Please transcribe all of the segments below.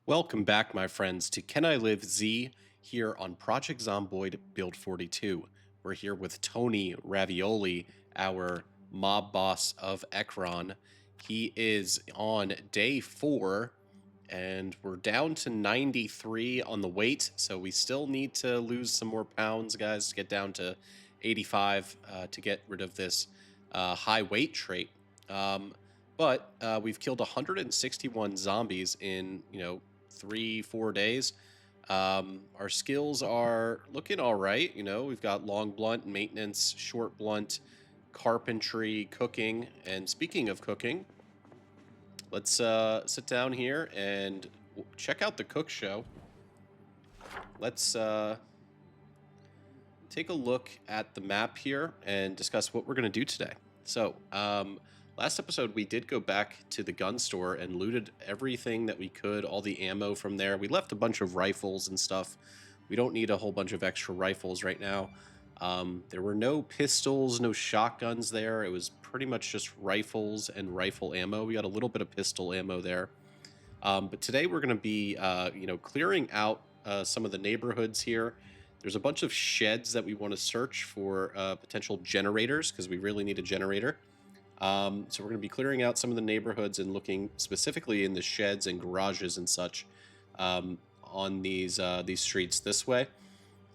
Welcome back, my friends, to Can I Live Z here on Project Zomboid Build 42. We're here with Tony Ravioli, our mob boss of Ekron. He is on day 4, and we're down to 93 on the weight, so we still need to lose some more pounds, guys, to get down to 85 to get rid of this high weight trait. But we've killed 161 zombies in, 3-4 days. Our skills are looking all right. We've got long blunt, maintenance, short blunt, carpentry, cooking. And speaking of cooking, let's sit down here and check out the cook show. Let's take a look at the map here and discuss what we're going to do today. So, last episode, we did go back to the gun store and looted everything that we could, all the ammo from there. We left a bunch of rifles and stuff. We don't need a whole bunch of extra rifles right now. There were no pistols, no shotguns there. It was pretty much just rifles and rifle ammo. We got a little bit of pistol ammo there. But today we're going to be, clearing out some of the neighborhoods here. There's a bunch of sheds that we want to search for potential generators because we really need a generator. So we're going to be clearing out some of the neighborhoods and looking specifically in the sheds and garages and such on these streets this way.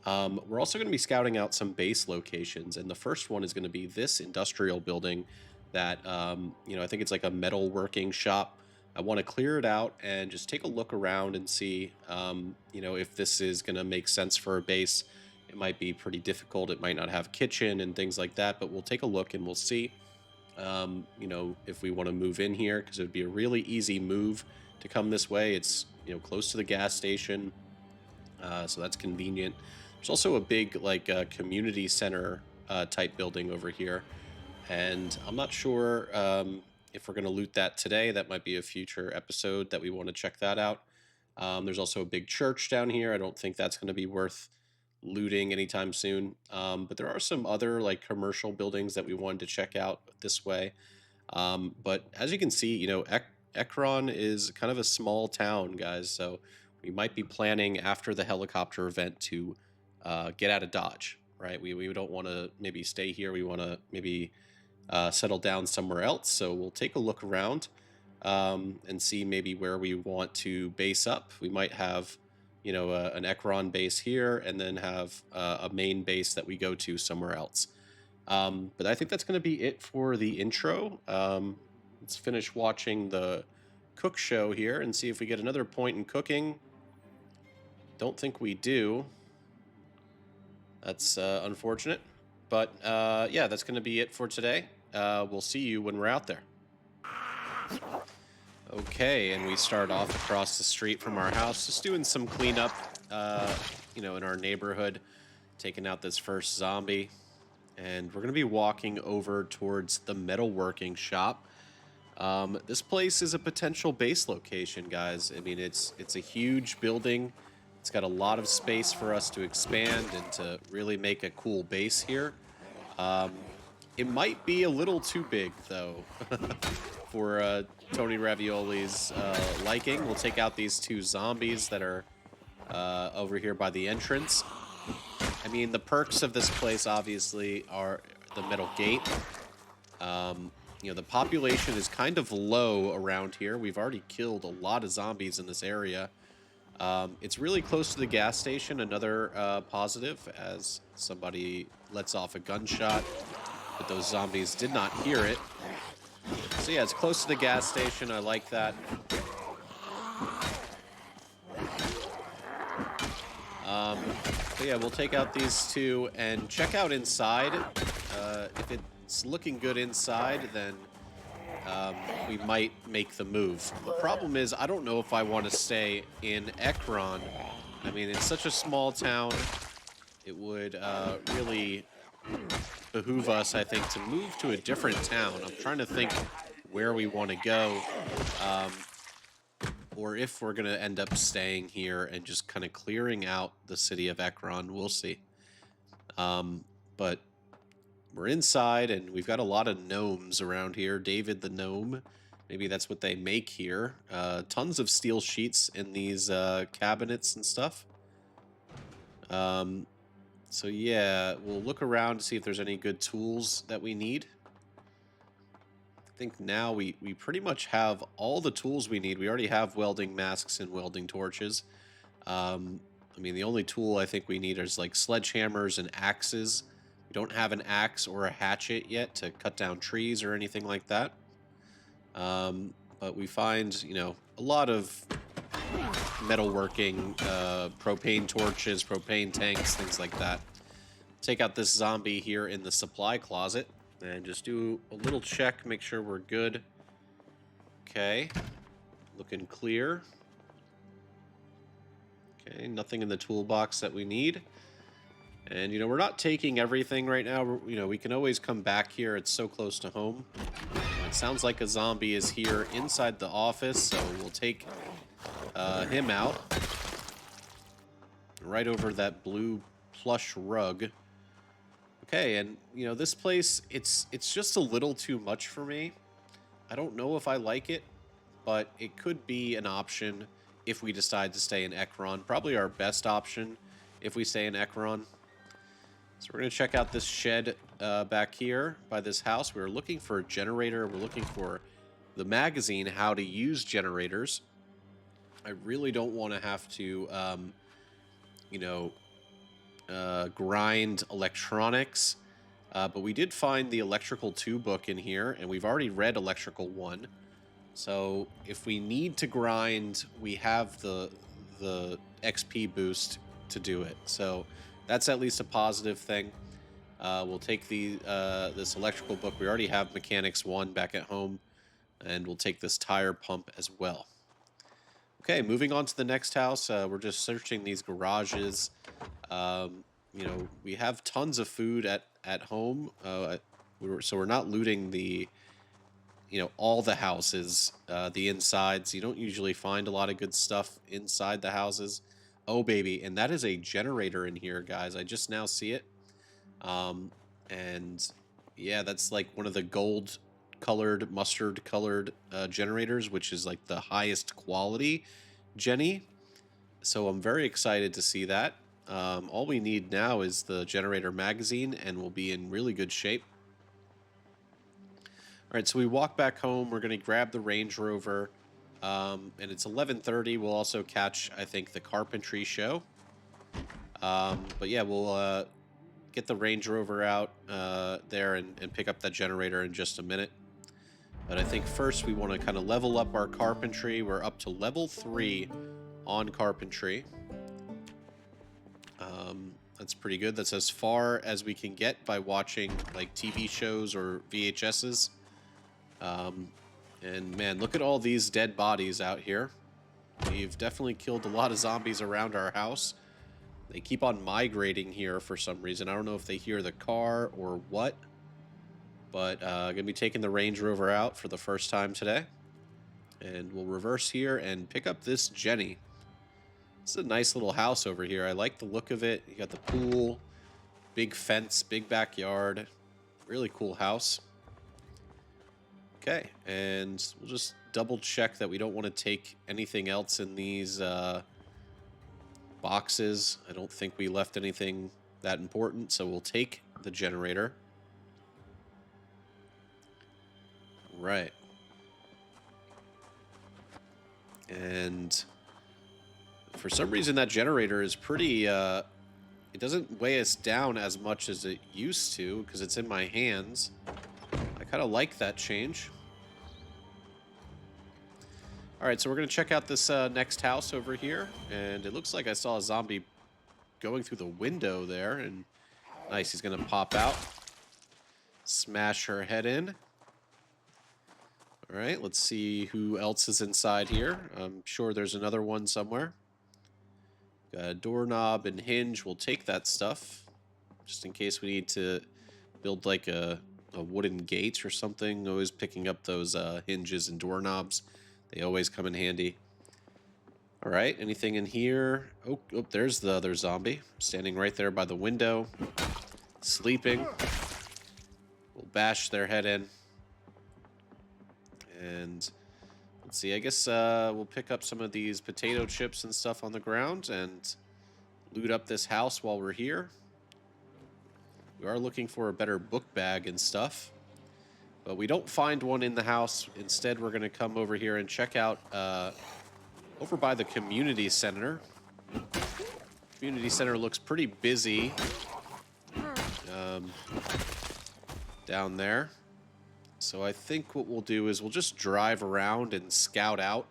We're also going to be scouting out some base locations, and the first one is going to be this industrial building that I think it's like a metal working shop. I want to clear it out and just take a look around and see, if this is going to make sense for a base. It might be pretty difficult. It might not have a kitchen and things like that, but we'll take a look and we'll see, if we want to move in here, because it would be a really easy move to come this way. It's, close to the gas station, so that's convenient. There's also a big, community center type building over here, and I'm not sure if we're going to loot that today. That might be a future episode that we want to check that out. There's also a big church down here. I don't think that's going to be worth looting anytime soon. But there are some other commercial buildings that we wanted to check out this way. But as you can see, Ekron is kind of a small town, guys. So we might be planning after the helicopter event to get out of Dodge, right? We don't want to maybe stay here. We want to maybe settle down somewhere else. So we'll take a look around and see maybe where we want to base up. We might have, an Ekron base here and then have a main base that we go to somewhere else. But I think that's going to be it for the intro. Let's finish watching the cook show here and see if we get another point in cooking. Don't think we do. That's unfortunate. But yeah, that's going to be it for today. We'll see you when we're out there. Okay, and we start off across the street from our house, just doing some cleanup, in our neighborhood, taking out this first zombie. And we're going to be walking over towards the metalworking shop. This place is a potential base location, guys. I mean, it's a huge building. It's got a lot of space for us to expand and to really make a cool base here. It might be a little too big, though, for Tony Ravioli's liking. We'll take out these two zombies that are over here by the entrance. I mean, the perks of this place, obviously, are the metal gate. The population is kind of low around here. We've already killed a lot of zombies in this area. It's really close to the gas station, another positive, as somebody lets off a gunshot, but those zombies did not hear it. So yeah, it's close to the gas station. I like that. But yeah, we'll take out these two and check out inside. If it's looking good inside, then we might make the move. The problem is, I don't know if I want to stay in Ekron. I mean, it's such a small town. It would really behoove us, I think, to move to a different town. I'm trying to think where we want to go, or if we're going to end up staying here and just kind of clearing out the city of Ekron. We'll see. But we're inside, and we've got a lot of gnomes around here. David the gnome Maybe that's what they make here. Tons of steel sheets in these cabinets and stuff. So yeah, we'll look around to see if there's any good tools that we need. I think now we pretty much have all the tools we need. We already have welding masks and welding torches. I mean, the only tool I think we need is like sledgehammers and axes. We don't have an axe or a hatchet yet to cut down trees or anything like that. But we find, you know, a lot of metalworking, propane torches, propane tanks, things like that. Take out this zombie here in the supply closet and just do a little check, make sure we're good. Okay, looking clear. Okay, nothing in the toolbox that we need. And, you know, we're not taking everything right now. You know, we can always come back here. It's so close to home. It sounds like a zombie is here inside the office, so we'll take him out. Right over that blue plush rug. Okay, and, you know, this place, it's just a little too much for me. I don't know if I like it, but it could be an option if we decide to stay in Ekron. Probably our best option if we stay in Ekron. So we're going to check out this shed back here by this house. We're looking for a generator. We're looking for the magazine, How to Use Generators. I really don't want to have to, you know, grind electronics. But we did find the Electrical 2 book in here, and we've already read Electrical 1. So if we need to grind, we have the XP boost to do it. So that's at least a positive thing. We'll take this electrical book. We already have Mechanics 1 back at home, and we'll take this tire pump as well. Okay, moving on to the next house. We're just searching these garages. You know, we have tons of food at home, so we're not looting the, you know, all the houses, the insides. You don't usually find a lot of good stuff inside the houses. Oh, baby. And that is a generator in here, guys. I just now see it. And yeah, that's like one of the gold colored, mustard colored generators, which is like the highest quality Jenny. So I'm very excited to see that. All we need now is the generator magazine, and we'll be in really good shape. All right, so we walk back home. We're going to grab the Range Rover, and it's 11:30. We'll also catch, I think, the carpentry show. But yeah, we'll get the Range Rover out there and pick up that generator in just a minute. But I think first we want to kind of level up our carpentry. We're up to level 3 on carpentry. That's pretty good. That's as far as we can get by watching like TV shows or VHSs. And man, look at all these dead bodies out here. We've definitely killed a lot of zombies around our house. They keep on migrating here for some reason. I don't know if they hear the car or what. But gonna be taking the Range Rover out for the first time today. And we'll reverse here and pick up this Jenny. This is a nice little house over here. I like the look of it. You got the pool, big fence, big backyard. Really cool house. Okay, and we'll just double check that we don't want to take anything else in these boxes. I don't think we left anything that important, so we'll take the generator. Right. And for some reason that generator is pretty, it doesn't weigh us down as much as it used to because it's in my hands. I kind of like that change. All right, so we're going to check out this next house over here. And it looks like I saw a zombie going through the window there. And nice, he's going to pop out. Smash her head in. All right, let's see who else is inside here. I'm sure there's another one somewhere. Got a doorknob and hinge. We'll take that stuff just in case we need to build like a wooden gate or something. Always picking up those hinges and doorknobs. They always come in handy. All right, anything in here? Oh, there's the other zombie standing right there by the window, sleeping. We'll bash their head in. And Let's see. I guess we'll pick up some of these potato chips and stuff on the ground and loot up this house while we're here. We are looking for a better book bag and stuff, but we don't find one in the house. Instead, we're going to come over here and check out over by the community center. Community center looks pretty busy down there. So I think what we'll do is we'll just drive around and scout out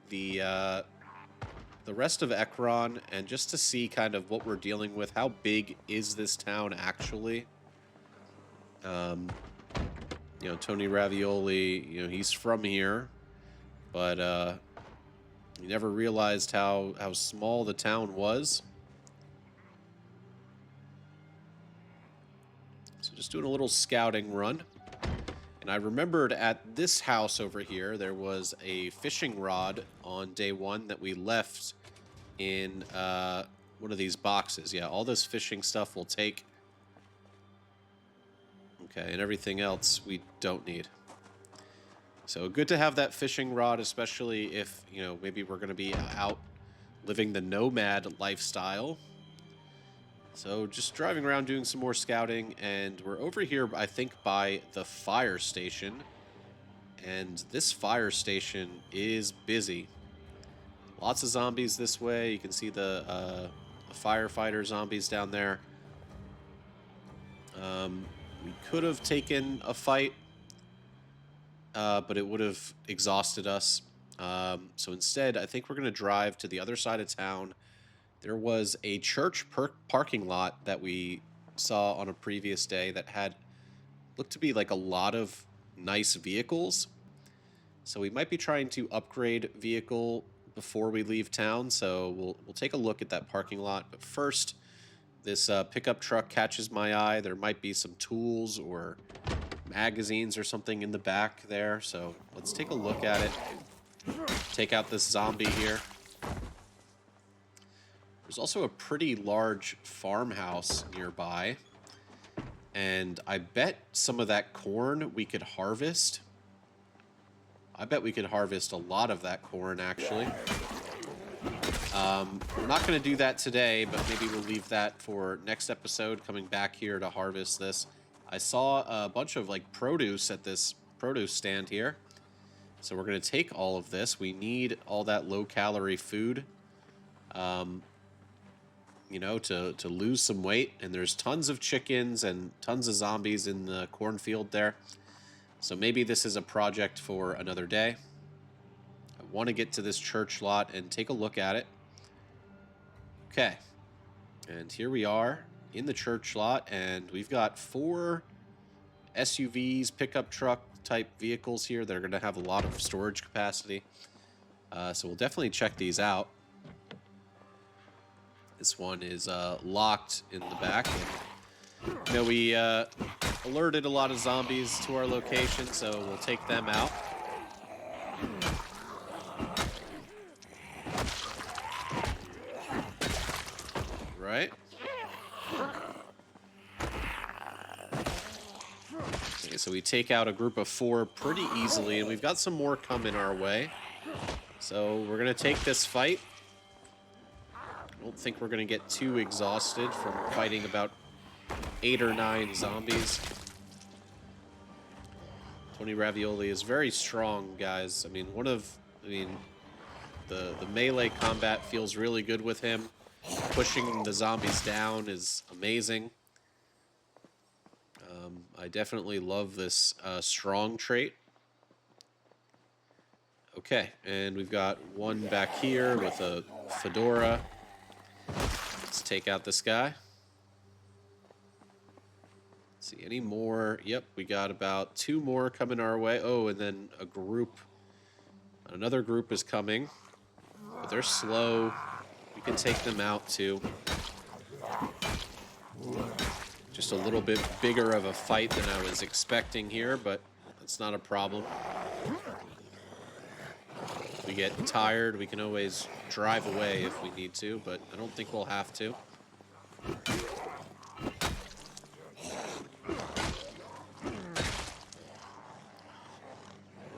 the rest of Ekron, and just to see kind of what we're dealing with. How big is this town actually? You know, Tony Ravioli, you know, he's from here, but he never realized how small the town was. So just doing a little scouting run. And I remembered at this house over here, there was a fishing rod on day one that we left in one of these boxes. Yeah, all this fishing stuff we'll take. Okay, and everything else we don't need. So good to have that fishing rod, especially if, you know, maybe we're going to be out living the nomad lifestyle. So just driving around doing some more scouting, and we're over here, I think, by the fire station. And this fire station is busy. Lots of zombies this way. You can see the firefighter zombies down there. We could have taken a fight, but it would have exhausted us. So instead, I think we're going to drive to the other side of town. There was a church parking lot that we saw on a previous day that had looked to be like a lot of nice vehicles. So we might be trying to upgrade vehicle before we leave town. So we'll take a look at that parking lot. But first, this pickup truck catches my eye. There might be some tools or magazines or something in the back there. So let's take a look at it. Take out this zombie here. There's also a pretty large farmhouse nearby, and I bet some of that corn we could harvest. I bet we could harvest a lot of that corn, actually. We're not going to do that today, but maybe we'll leave that for next episode, coming back here to harvest this. I saw a bunch of, like, produce at this produce stand here, so we're going to take all of this. We need all that low-calorie food. You know, to lose some weight. And there's tons of chickens and tons of zombies in the cornfield there. So maybe this is a project for another day. I want to get to this church lot and take a look at it. Okay. And here we are in the church lot, and we've got 4 SUVs, pickup truck type vehicles here that are going to have a lot of storage capacity. So we'll definitely check these out. This one is locked in the back. And, you know, we alerted a lot of zombies to our location, so we'll take them out. Right. Okay, so we take out a group of 4 pretty easily, and we've got some more coming our way. So we're going to take this fight. I don't think we're going to get too exhausted from fighting about 8 or 9 zombies. Tony Ravioli is very strong, guys. I mean, the melee combat feels really good with him. Pushing the zombies down is amazing. I definitely love this strong trait. Okay, and we've got one back here with a fedora. Let's take out this guy. Let's see, any more? Yep, we got about 2 more coming our way. Oh, and then another group is coming. But they're slow. We can take them out too. Just a little bit bigger of a fight than I was expecting here, but that's not a problem. If we get tired, we can always drive away if we need to, but I don't think we'll have to.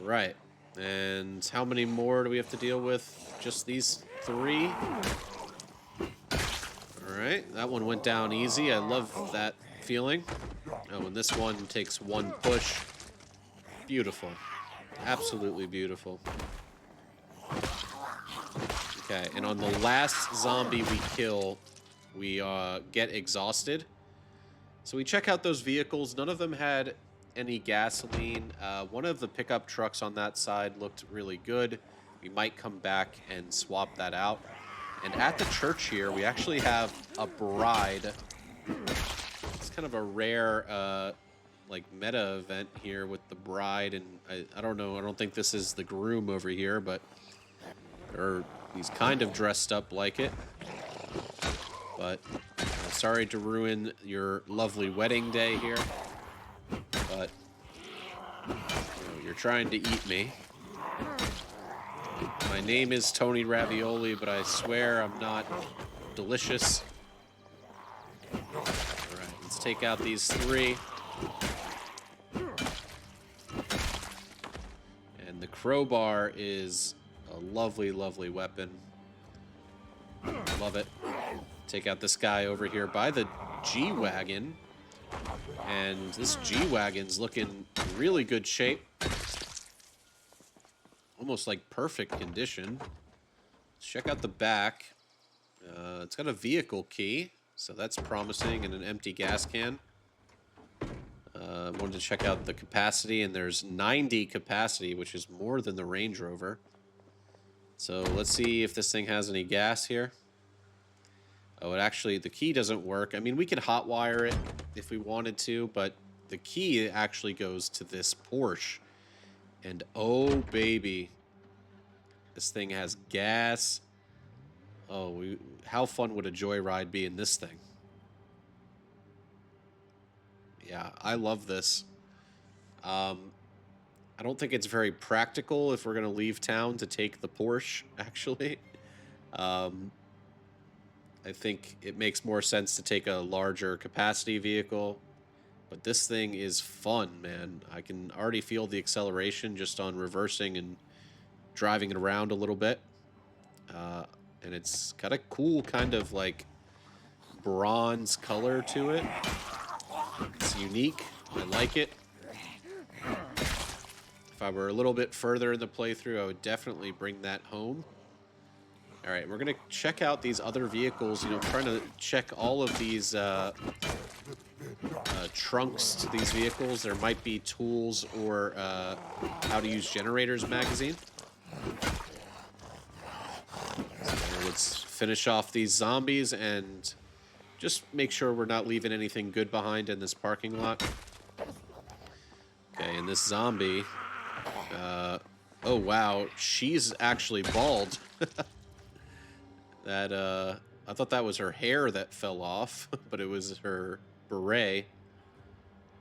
Right. And how many more do we have to deal with? Just these 3? Alright, that one went down easy. I love that feeling. Oh, and this one takes 1 push. Beautiful. Absolutely beautiful. Okay, and on the last zombie we kill, we get exhausted. So we check out those vehicles. None of them had any gasoline. One of the pickup trucks on that side looked really good. We might come back and swap that out. And at the church here, we actually have a bride. It's kind of a rare, like, meta event here with the bride. And I don't know. I don't think this is the groom over here, but he's kind of dressed up like it. But sorry to ruin your lovely wedding day here. But you're trying to eat me. My name is Tony Ravioli, but I swear I'm not delicious. Alright, let's take out these 3. And the crowbar is a lovely, lovely weapon. Love it. Take out this guy over here by the G-Wagon. And this G-Wagon's looking in really good shape. Almost like perfect condition. Let's check out the back. It's got a vehicle key, so that's promising, and an empty gas can. I wanted to check out the capacity, and there's 90 capacity, which is more than the Range Rover. So let's see if this thing has any gas here. Oh, the key doesn't work. I mean, we could hotwire it if we wanted to, but the key actually goes to this Porsche. And oh, baby, this thing has gas. Oh, how fun would a joyride be in this thing? Yeah, I love this. I don't think it's very practical if we're going to leave town to take the Porsche, actually. I think it makes more sense to take a larger capacity vehicle. But this thing is fun, man. I can already feel the acceleration just on reversing and driving it around a little bit. And it's got a cool kind of like bronze color to it. It's unique. I like it. If I were a little bit further in the playthrough, I would definitely bring that home. All right, we're going to check out these other vehicles. You know, trying to check all of these trunks to these vehicles. There might be tools or how to use generators magazine. So let's finish off these zombies and just make sure we're not leaving anything good behind in this parking lot. Okay, and this zombie... oh, wow. She's actually bald. I thought that was her hair that fell off, but it was her beret.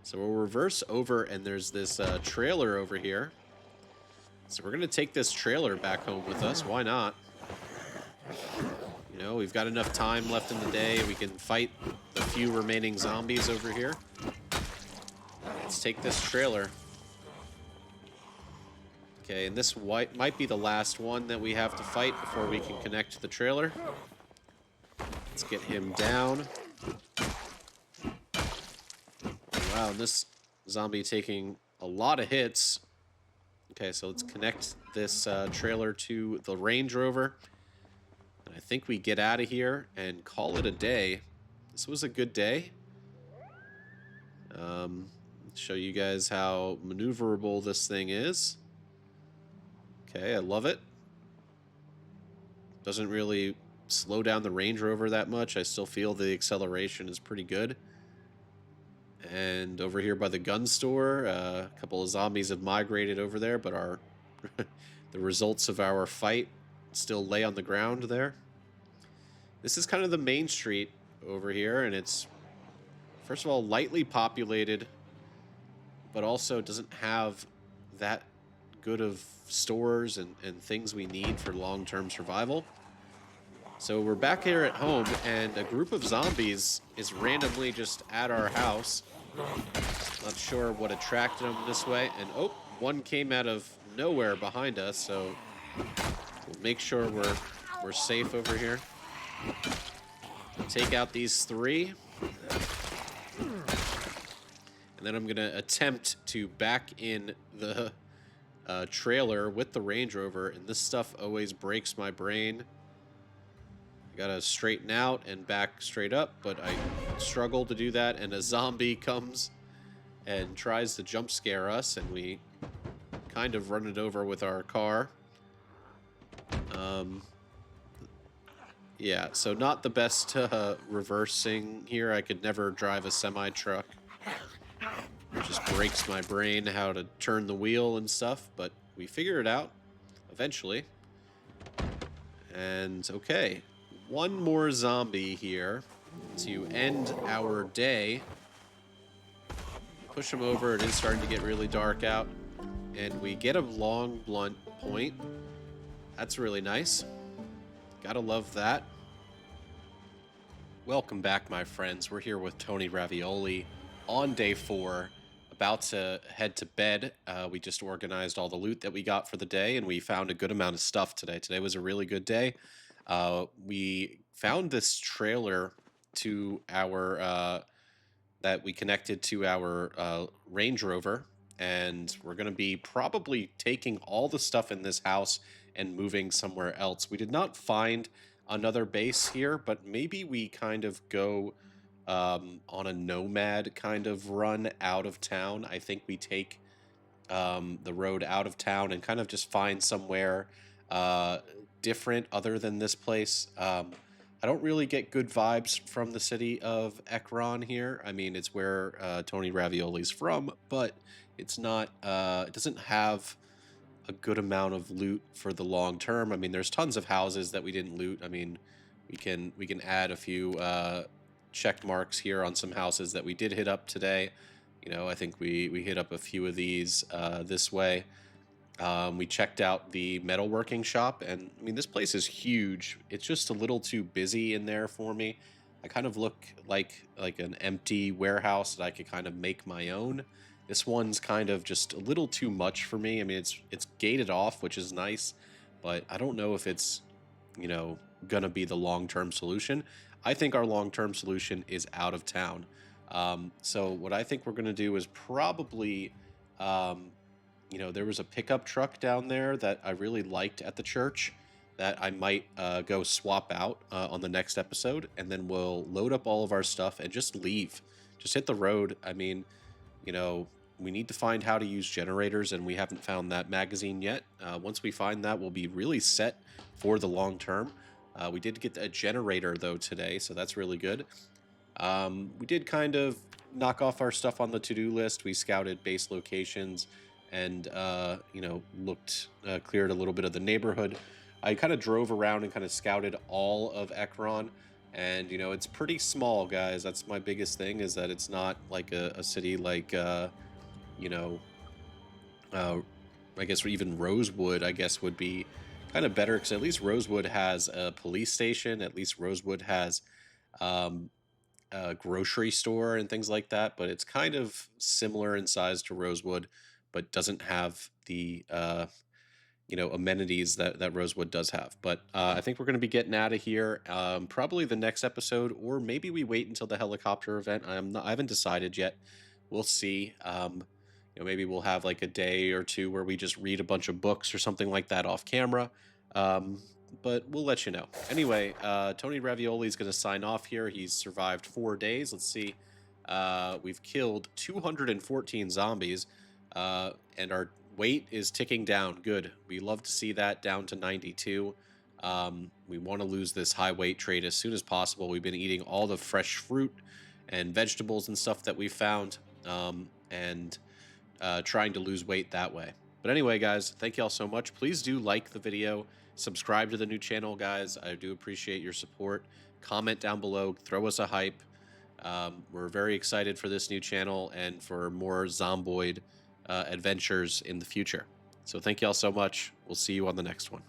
So we'll reverse over, and there's this trailer over here. So we're going to take this trailer back home with us. Why not? You know, we've got enough time left in the day. We can fight the few remaining zombies over here. Let's take this trailer. Okay, and this might be the last one that we have to fight before we can connect to the trailer. Let's get him down. Wow, and this zombie taking a lot of hits. Okay, so let's connect this trailer to the Range Rover. And I think we get out of here and call it a day. This was a good day. Show you guys how maneuverable this thing is. Okay, I love it. Doesn't really slow down the Range Rover that much. I still feel the acceleration is pretty good. And over here by the gun store, a couple of zombies have migrated over there, but the results of our fight still lay on the ground there. This is kind of the main street over here, and it's, first of all, lightly populated, but also doesn't have that good of stores and things we need for long-term survival. So we're back here at home, and a group of zombies is randomly just at our house. Not sure what attracted them this way. And oh, one came out of nowhere behind us, so we'll make sure we're safe over here. Take out these 3. And then I'm going to attempt to back in the trailer with the Range Rover, and this stuff always breaks my brain. I gotta straighten out and back straight up, but I struggle to do that, and a zombie comes and tries to jump scare us, and we kind of run it over with our car. Yeah, so not the best reversing here. I could never drive a semi-truck. It just breaks my brain how to turn the wheel and stuff, but we figure it out eventually. And okay, one more zombie here to end our day. Push him over. It is starting to get really dark out. And we get a long, blunt point. That's really nice. Gotta love that. Welcome back, my friends. We're here with Tony Ravioli on day 4, about to head to bed. We just organized all the loot that we got for the day, and we found a good amount of stuff today. Today was a really good day. We found this trailer to our that we connected to our Range Rover, and we're going to be probably taking all the stuff in this house and moving somewhere else. We did not find another base here, but maybe we kind of go on a nomad kind of run out of town. I think we take the road out of town and kind of just find somewhere different other than this place. I don't really get good vibes from the city of Ekron here. I mean, it's where Tony Ravioli's from, but it's not, it doesn't have a good amount of loot for the long term. I mean, there's tons of houses that we didn't loot. I mean, we can add a few check marks here on some houses that we did hit up today. You know, I think we hit up a few of these this way. We checked out the metalworking shop, and I mean, this place is huge. It's just a little too busy in there for me. I kind of look like an empty warehouse that I could kind of make my own. This one's kind of just a little too much for me. I mean, it's gated off, which is nice, but I don't know if it's, you know, gonna be the long-term solution. I think our long-term solution is out of town. So what I think we're gonna do is probably, you know, there was a pickup truck down there that I really liked at the church that I might go swap out on the next episode, and then we'll load up all of our stuff and just leave. Just hit the road. I mean, you know, we need to find how to use generators, and we haven't found that magazine yet. Once we find that, we'll be really set for the long term. We did get a generator, though, today, so that's really good. We did kind of knock off our stuff on the to-do list. We scouted base locations and, you know, cleared a little bit of the neighborhood. I kind of drove around and kind of scouted all of Ekron. And, you know, it's pretty small, guys. That's my biggest thing, is that it's not like a city like, you know, I guess even Rosewood, I guess, would be kind of better, because at least Rosewood has a police station. At least Rosewood has a grocery store and things like that. But it's kind of similar in size to Rosewood, but doesn't have the you know, amenities that Rosewood does have. But I think we're going to be getting out of here probably the next episode, or maybe we wait until the helicopter event. I haven't decided yet. We'll see. You know, maybe we'll have like a day or two where we just read a bunch of books or something like that off camera. But we'll let you know. Anyway, Tony Ravioli is going to sign off here. He's survived 4 days. Let's see. We've killed 214 zombies, and our weight is ticking down. Good. We love to see that down to 92. We want to lose this high weight trait as soon as possible. We've been eating all the fresh fruit and vegetables and stuff that we found, and trying to lose weight that way. But anyway, guys, thank you all so much. Please do like the video, subscribe to the new channel, guys. I do appreciate your support. Comment down below, throw us a hype. We're very excited for this new channel and for more Zomboid adventures in the future. So thank you all so much. We'll see you on the next one.